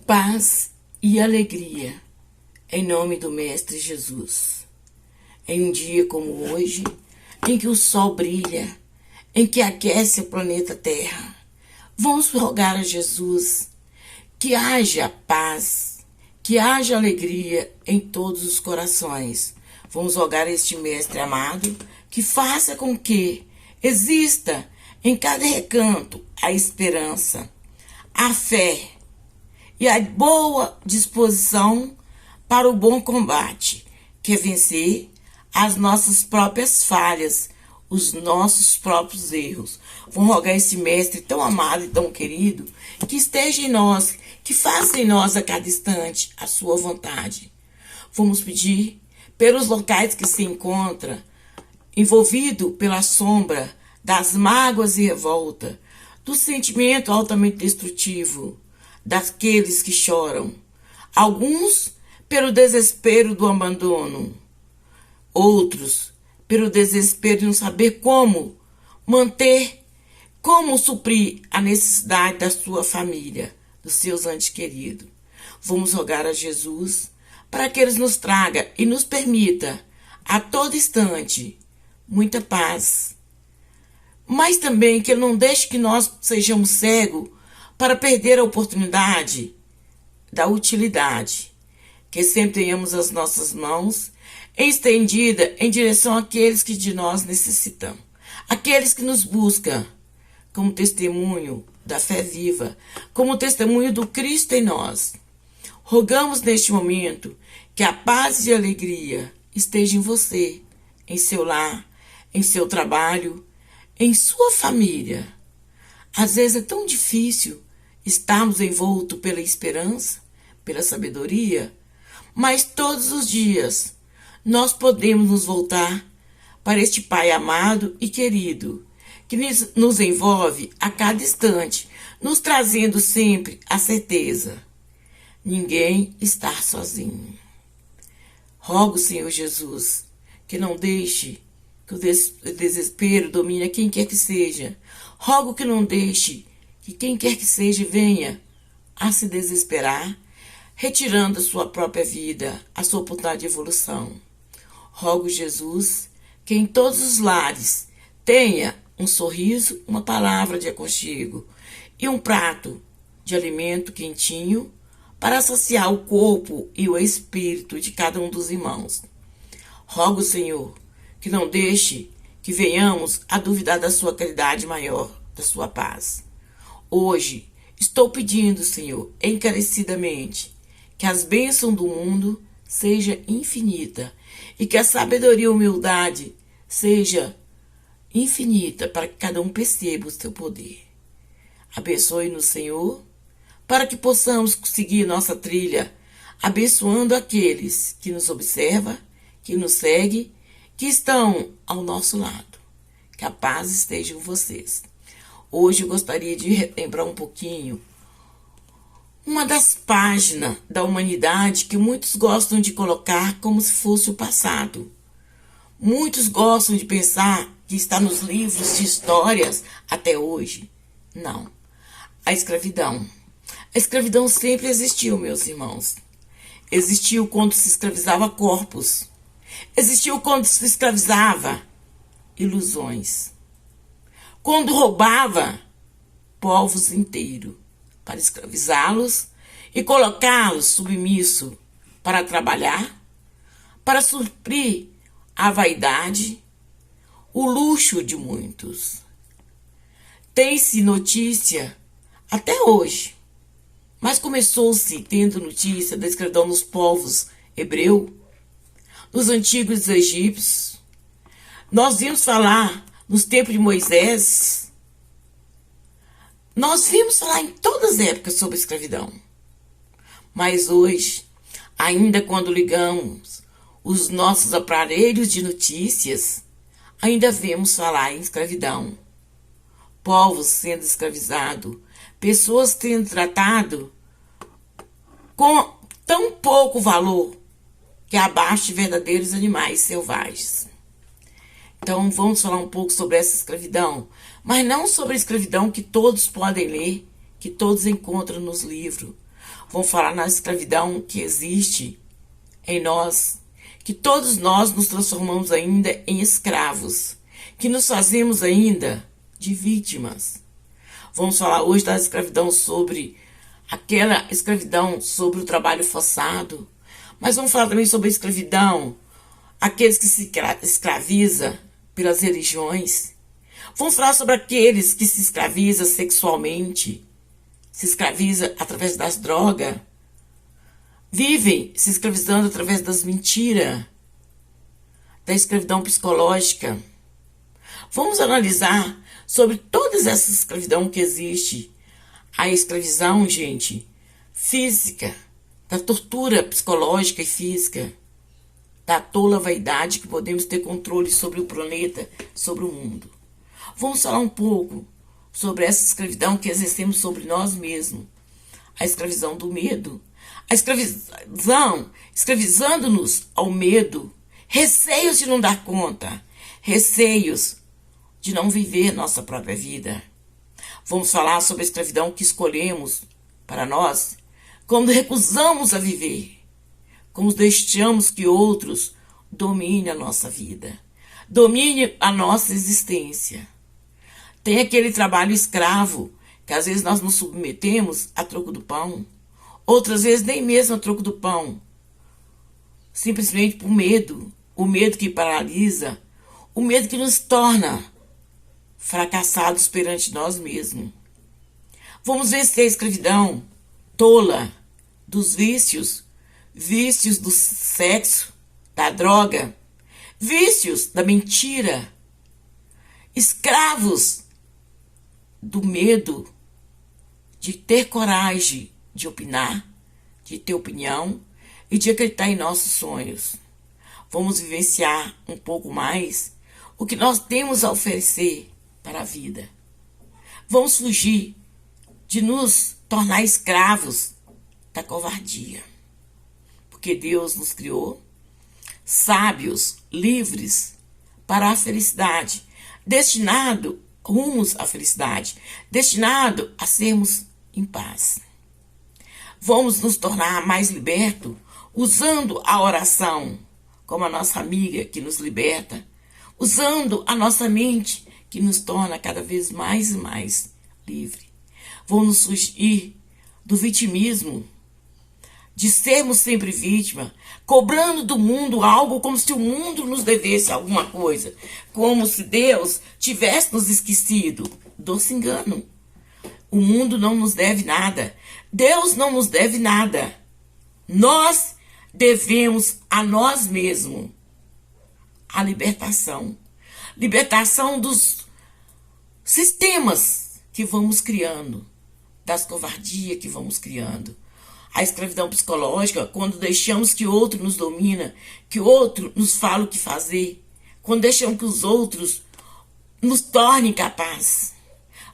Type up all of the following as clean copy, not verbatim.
Paz e alegria, em nome do Mestre Jesus. Em um dia como hoje, em que o sol brilha, em que aquece o planeta Terra, vamos rogar a Jesus que haja paz, que haja alegria em todos os corações. Vamos rogar a este Mestre amado que faça com que exista em cada recanto a esperança, a fé e a boa disposição para o bom combate, que é vencer as nossas próprias falhas, os nossos próprios erros. Vamos rogar esse Mestre tão amado e tão querido, que esteja em nós, que faça em nós a cada instante a sua vontade. Vamos pedir pelos locais que se encontra, envolvido pela sombra das mágoas e revolta, do sentimento altamente destrutivo, daqueles que choram, alguns pelo desespero do abandono, outros pelo desespero de não saber como manter, como suprir a necessidade da sua família, dos seus entes queridos. Vamos rogar a Jesus para que Ele nos traga e nos permita, a todo instante, muita paz, mas também que Ele não deixe que nós sejamos cegos para perder a oportunidade da utilidade, que sempre tenhamos as nossas mãos estendidas em direção àqueles que de nós necessitam, aqueles que nos buscam como testemunho da fé viva, como testemunho do Cristo em nós. Rogamos neste momento que a paz e a alegria esteja em você, em seu lar, em seu trabalho, em sua família. Às vezes é tão difícil estarmos envoltos pela esperança, pela sabedoria, mas todos os dias nós podemos nos voltar para este Pai amado e querido, que nos envolve a cada instante, nos trazendo sempre a certeza: ninguém está sozinho. Rogo, Senhor Jesus, que não deixe que o desespero domine a quem quer que seja. Rogo que não deixe que quem quer que seja venha a se desesperar, retirando a sua própria vida, a sua oportunidade de evolução. Rogo, Jesus, que em todos os lares tenha um sorriso, uma palavra de aconchego e um prato de alimento quentinho para saciar o corpo e o espírito de cada um dos irmãos. Rogo, Senhor, que não deixe que venhamos a duvidar da sua caridade maior, da sua paz. Hoje, estou pedindo, Senhor, encarecidamente, que as bênçãos do mundo seja infinita e que a sabedoria e a humildade seja infinita para que cada um perceba o seu poder. Abençoe-nos, Senhor, para que possamos seguir nossa trilha, abençoando aqueles que nos observam, que nos seguem, que estão ao nosso lado. Que a paz esteja com vocês. Hoje eu gostaria de relembrar um pouquinho uma das páginas da humanidade que muitos gostam de colocar como se fosse o passado. Muitos gostam de pensar que está nos livros de histórias até hoje. Não. A escravidão. A escravidão sempre existiu, meus irmãos. Existiu quando se escravizava corpos. Existiu quando se escravizava ilusões. Quando roubava povos inteiros para escravizá-los e colocá-los submissos para trabalhar, para suprir a vaidade, o luxo de muitos. Tem-se notícia até hoje, mas começou-se tendo notícia da escravidão nos povos hebreus, nos antigos egípcios. Nós vimos falar nos tempos de Moisés. Nós vimos falar em todas as épocas sobre escravidão. Mas hoje, ainda quando ligamos os nossos aparelhos de notícias, ainda vemos falar em escravidão. Povos sendo escravizados, pessoas sendo tratadas com tão pouco valor que é abaixo de verdadeiros animais selvagens. Então vamos falar um pouco sobre essa escravidão, mas não sobre a escravidão que todos podem ler, que todos encontram nos livros, Vamos falar na escravidão que existe em nós, que todos nós nos transformamos ainda em escravos, que nos fazemos ainda de vítimas. Vamos falar hoje da escravidão sobre aquela escravidão sobre o trabalho forçado, mas vamos falar também sobre a escravidão, aqueles que se escravizam pelas religiões. Vamos falar sobre aqueles que se escravizam sexualmente, se escravizam através das drogas, vivem se escravizando através das mentiras, da escravidão psicológica. Vamos analisar sobre todas essas escravidão que existe. A escravidão, gente, física, da tortura psicológica e física, da tola vaidade que podemos ter controle sobre o planeta, sobre o mundo. Vamos falar um pouco sobre essa escravidão que exercemos sobre nós mesmos. A escravidão do medo. A escravidão, escravizando-nos ao medo, receios de não dar conta, receios de não viver nossa própria vida. Vamos falar sobre a escravidão que escolhemos para nós, quando recusamos a viver, como deixamos que outros dominem a nossa vida, dominem a nossa existência. Tem aquele trabalho escravo, que às vezes nós nos submetemos a troco do pão, outras vezes nem mesmo a troco do pão, simplesmente por medo, o medo que paralisa, o medo que nos torna fracassados perante nós mesmos. Vamos vencer a escravidão tola dos vícios, vícios do sexo, da droga, vícios da mentira, escravos do medo de ter coragem de opinar, de ter opinião e de acreditar em nossos sonhos. Vamos vivenciar um pouco mais o que nós temos a oferecer para a vida. Vamos fugir de nos tornar escravos da covardia. Porque Deus nos criou sábios, livres para a felicidade, destinado rumos à felicidade, destinado a sermos em paz. Vamos nos tornar mais libertos usando a oração como a nossa amiga que nos liberta, usando a nossa mente que nos torna cada vez mais e mais livre. Vamos fugir do vitimismo, de sermos sempre vítima, cobrando do mundo algo como se o mundo nos devesse alguma coisa, como se Deus tivesse nos esquecido. Doce engano. O mundo não nos deve nada. Deus não nos deve nada. Nós devemos a nós mesmos a libertação. Libertação dos sistemas que vamos criando, das covardias que vamos criando. A escravidão psicológica, quando deixamos que outro nos domina, que outro nos fala o que fazer, quando deixamos que os outros nos tornem capazes.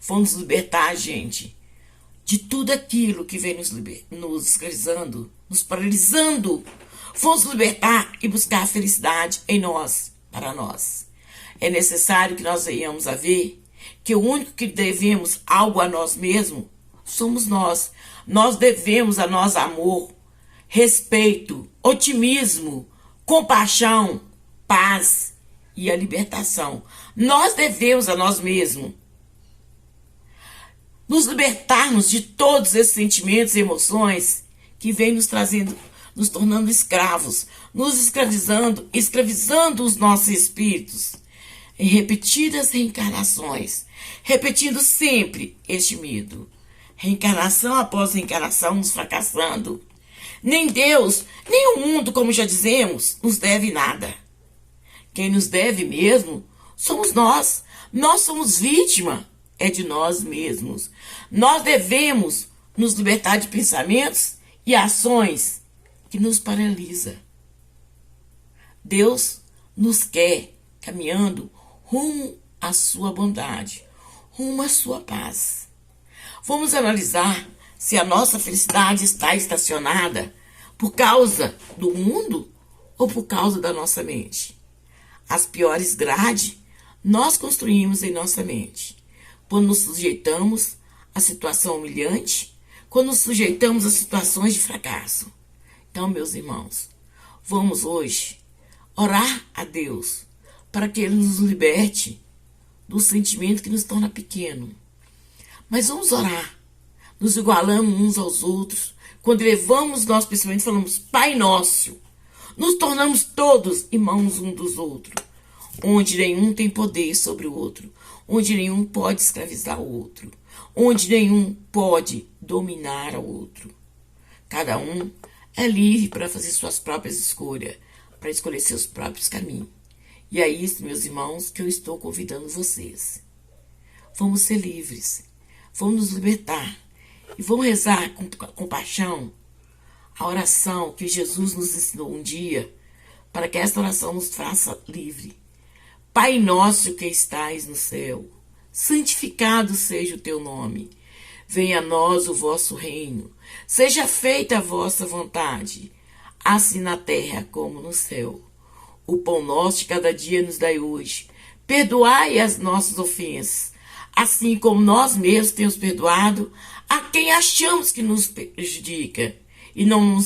Vamos libertar, gente, de tudo aquilo que vem nos escravizando, nos paralisando. Vamos libertar e buscar a felicidade em nós, para nós. É necessário que nós venhamos a ver que o único que devemos algo a nós mesmos somos nós. Nós devemos a nós amor, respeito, otimismo, compaixão, paz e a libertação. Nós devemos a nós mesmos nos libertarmos de todos esses sentimentos e emoções que vêm nos trazendo, nos tornando escravos, nos escravizando, escravizando os nossos espíritos em repetidas reencarnações, repetindo sempre este medo. Reencarnação após reencarnação, nos fracassando. Nem Deus, nem o mundo, como já dizemos, nos deve nada. Quem nos deve mesmo somos nós. Nós somos vítima, é de nós mesmos. Nós devemos nos libertar de pensamentos e ações que nos paralisam. Deus nos quer caminhando rumo à sua bondade, rumo à sua paz. Vamos analisar se a nossa felicidade está estacionada por causa do mundo ou por causa da nossa mente. As piores grades nós construímos em nossa mente, quando nos sujeitamos a situação humilhante, quando nos sujeitamos a situações de fracasso. Então, meus irmãos, vamos hoje orar a Deus para que Ele nos liberte do sentimento que nos torna pequeno. Mas vamos orar, nos igualamos uns aos outros, quando levamos nosso pensamento e falamos, Pai Nosso, nos tornamos todos irmãos um dos outros, onde nenhum tem poder sobre o outro, onde nenhum pode escravizar o outro, onde nenhum pode dominar o outro. Cada um é livre para fazer suas próprias escolhas, para escolher seus próprios caminhos. E é isso, meus irmãos, que eu estou convidando vocês. Vamos ser livres, vamos nos libertar e vamos rezar com compaixão a oração que Jesus nos ensinou um dia, para que esta oração nos faça livre. Pai nosso que estais no céu, santificado seja o teu nome. Venha a nós o vosso reino. Seja feita a vossa vontade, assim na terra como no céu. O pão nosso de cada dia nos dai hoje. Perdoai as nossas ofensas, assim como nós mesmos temos perdoado a quem achamos que nos prejudica. E não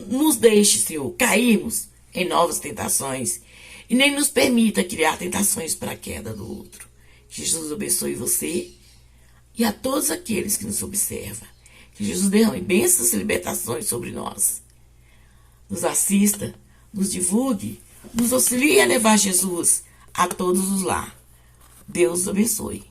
nos deixe, Senhor, cairmos em novas tentações. E nem nos permita criar tentações para a queda do outro. Que Jesus abençoe você e a todos aqueles que nos observam. Que Jesus derrame bênçãos e libertações sobre nós. Nos assista, nos divulgue, nos auxilie a levar Jesus a todos os lá. Deus abençoe.